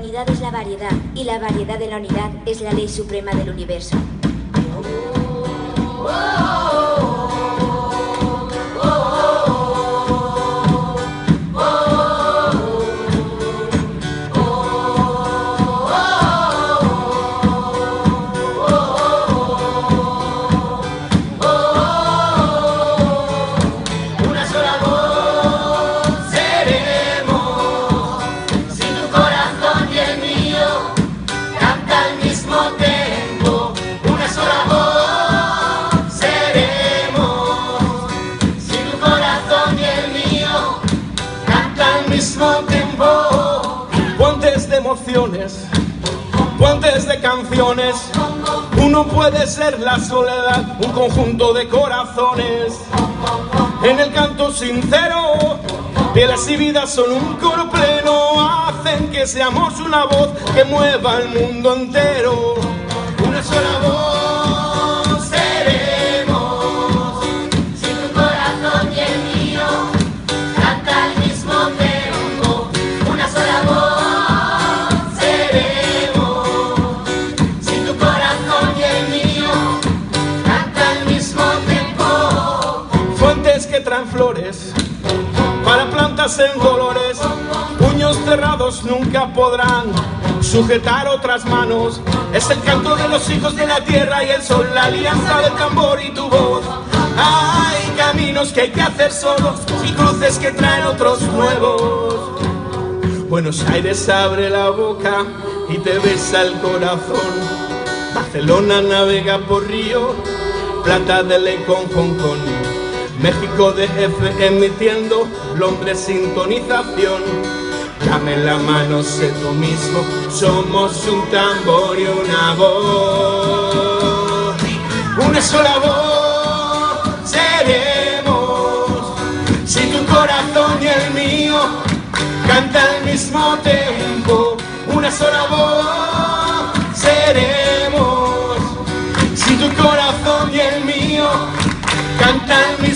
unidad es la variedad, y la variedad de la unidad es la ley suprema del universo. Puentes de emociones, puentes de canciones. Uno puede ser la soledad, un conjunto de corazones. En el canto sincero, pieles y vidas son un coro pleno. Hacen que seamos una voz que mueva el mundo entero. Una sola voz. Traen flores para plantas en dolores. Puños cerrados nunca podrán sujetar otras manos. Es el canto de los hijos de la tierra y el sol, la alianza del tambor y tu voz. Hay caminos que hay que hacer solos y cruces que traen otros nuevos. Buenos Aires abre la boca y te besa el corazón. Barcelona navega por Río, Plata de Ley con Hong Kong. México DF emitiendo, Londres sintonización. Dame la mano, sé tú mismo, somos un tambor y una voz. Una sola voz seremos, si tu corazón y el mío cantan al mismo tiempo. Una sola voz seremos, si tu corazón y el mío cantan al mismo tiempo.